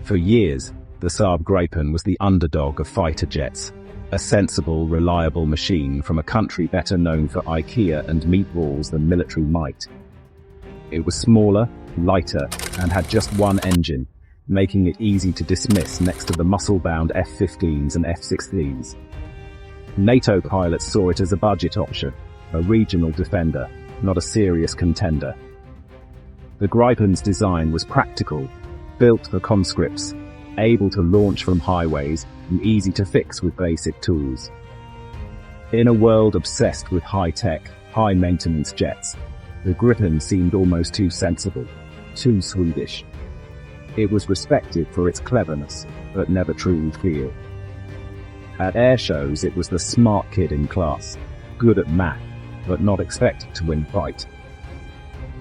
For years, the Saab Gripen was the underdog of fighter jets, a sensible, reliable machine from a country better known for IKEA and meatballs than military might. It was smaller, lighter, and had just one engine, making it easy to dismiss next to the muscle-bound F-15s and F-16s. NATO pilots saw it as a budget option, a regional defender, not a serious contender. The Gripen's design was practical, built for conscripts, able to launch from highways, and easy to fix with basic tools. In a world obsessed with high-tech, high-maintenance jets, the Gripen seemed almost too sensible, too Swedish. It was respected for its cleverness, but never truly feared. At air shows, it was the smart kid in class, good at math, but not expected to win fight.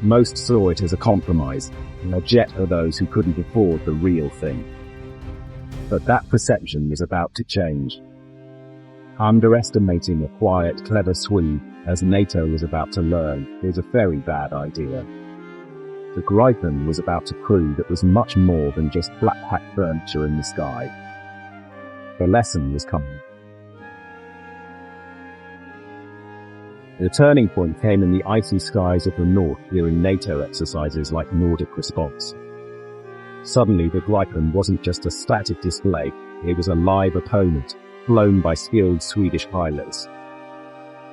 Most saw it as a compromise, a jet for those who couldn't afford the real thing. But that perception was about to change. Underestimating a quiet, clever Swede, as NATO was about to learn, is a very bad idea. The Gripen was about to prove it was much more than just flat-pack furniture in the sky. The lesson was coming. The turning point came in the icy skies of the north during NATO exercises like Nordic Response. Suddenly, the Gripen wasn't just a static display, it was a live opponent, flown by skilled Swedish pilots.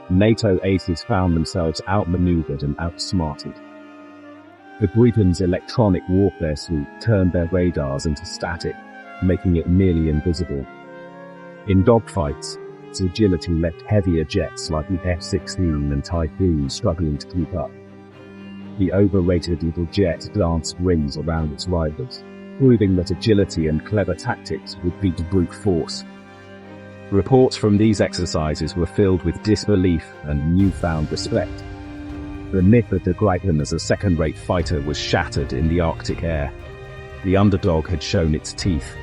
NATO aces found themselves outmaneuvered and outsmarted. The Gripen's electronic warfare suite turned their radars into static, making it nearly invisible. In dogfights, its agility left heavier jets like the F-16 and Typhoon struggling to keep up. The overrated little jet danced rings around its rivals, proving that agility and clever tactics would beat brute force. Reports from these exercises were filled with disbelief and newfound respect. The myth of the Gripen as a second-rate fighter was shattered in the Arctic air. The underdog had shown its teeth.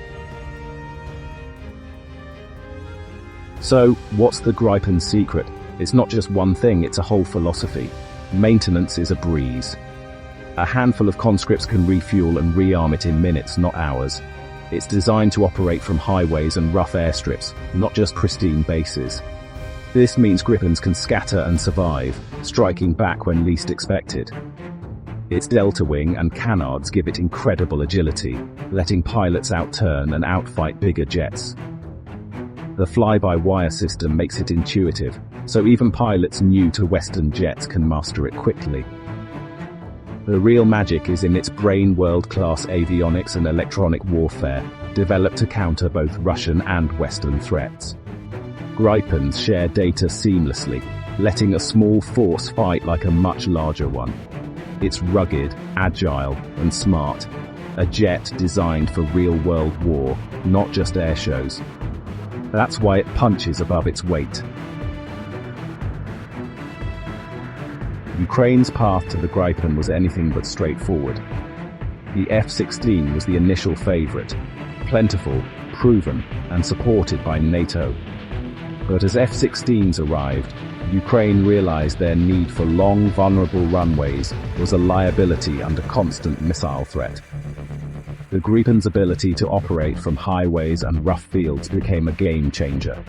So, what's the Gripen's secret? It's not just one thing, it's a whole philosophy. Maintenance is a breeze. A handful of conscripts can refuel and rearm it in minutes, not hours. It's designed to operate from highways and rough airstrips, not just pristine bases. This means Gripens can scatter and survive, striking back when least expected. Its delta wing and canards give it incredible agility, letting pilots outturn and outfight bigger jets. The fly-by-wire system makes it intuitive, so even pilots new to Western jets can master it quickly. The real magic is in its brain world-class avionics and electronic warfare, developed to counter both Russian and Western threats. Gripens share data seamlessly, letting a small force fight like a much larger one. It's rugged, agile, and smart, a jet designed for real-world war, not just air shows. That's why it punches above its weight. Ukraine's path to the Gripen was anything but straightforward. The F-16 was the initial favorite, plentiful, proven, and supported by NATO. But as F-16s arrived, Ukraine realized their need for long, vulnerable runways was a liability under constant missile threat. The Gripen's ability to operate from highways and rough fields became a game-changer.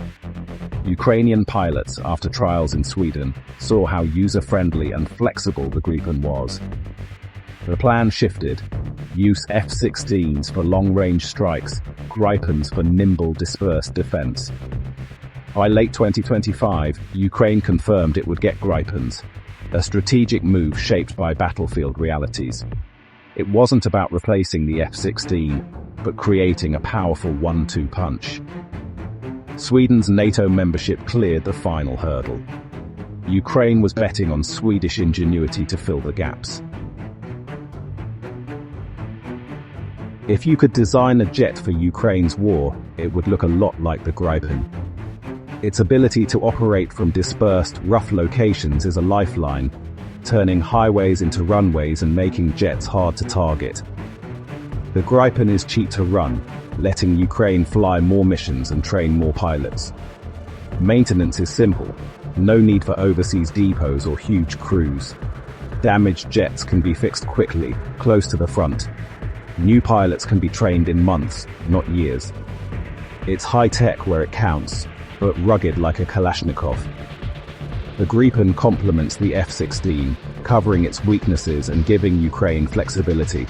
Ukrainian pilots, after trials in Sweden, saw how user-friendly and flexible the Gripen was. The plan shifted. Use F-16s for long-range strikes, Gripens for nimble, dispersed defense. By late 2025, Ukraine confirmed it would get Gripens, a strategic move shaped by battlefield realities. It wasn't about replacing the F-16, but creating a powerful 1-2 punch. Sweden's NATO membership cleared the final hurdle. Ukraine was betting on Swedish ingenuity to fill the gaps. If you could design a jet for Ukraine's war, it would look a lot like the Gripen. Its ability to operate from dispersed, rough locations is a lifeline, turning highways into runways and making jets hard to target. The Gripen is cheap to run, letting Ukraine fly more missions and train more pilots. Maintenance is simple, no need for overseas depots or huge crews. Damaged jets can be fixed quickly, close to the front. New pilots can be trained in months, not years. It's high-tech where it counts, but rugged like a Kalashnikov. The Gripen complements the F-16, covering its weaknesses and giving Ukraine flexibility.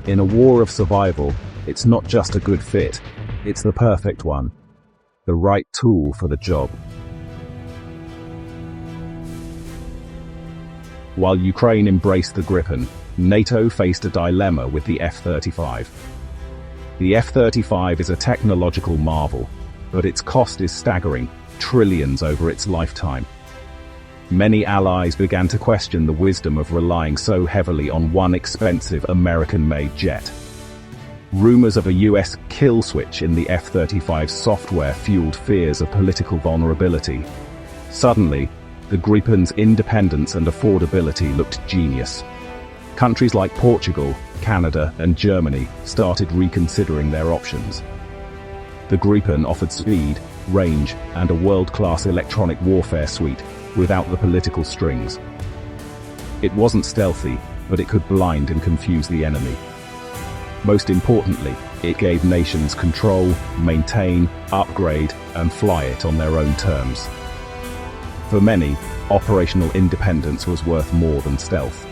In a war of survival, it's not just a good fit, it's the perfect one. The right tool for the job. While Ukraine embraced the Gripen, NATO faced a dilemma with the F-35. The F-35 is a technological marvel, but its cost is staggering, trillions over its lifetime. Many allies began to question the wisdom of relying so heavily on one expensive American-made jet. Rumors of a US kill switch in the F-35 software fueled fears of political vulnerability. Suddenly, the Gripen's independence and affordability looked genius. Countries like Portugal, Canada, and Germany started reconsidering their options. The Gripen offered speed, range, and a world-class electronic warfare suite without the political strings. It wasn't stealthy, but it could blind and confuse the enemy. Most importantly, it gave nations control, maintain, upgrade, and fly it on their own terms. For many, operational independence was worth more than stealth.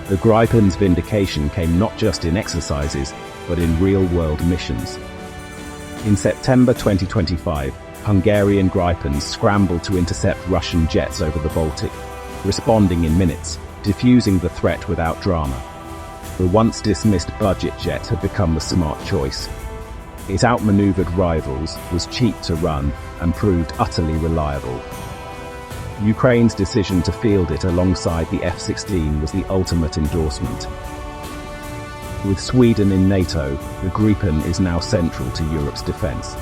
The Gripen's vindication came not just in exercises, but in real-world missions. In September 2025, Hungarian Gripens scrambled to intercept Russian jets over the Baltic, responding in minutes, diffusing the threat without drama. The once dismissed budget jet had become the smart choice. It outmaneuvered rivals, was cheap to run, and proved utterly reliable. Ukraine's decision to field it alongside the F-16 was the ultimate endorsement. With Sweden in NATO, the Gripen is now central to Europe's defense.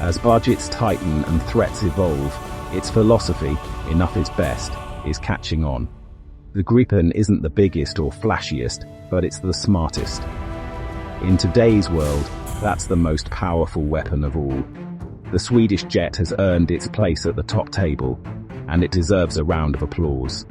As budgets tighten and threats evolve, its philosophy, enough is best, is catching on. The Gripen isn't the biggest or flashiest, but it's the smartest. In today's world, that's the most powerful weapon of all. The Swedish jet has earned its place at the top table, and it deserves a round of applause.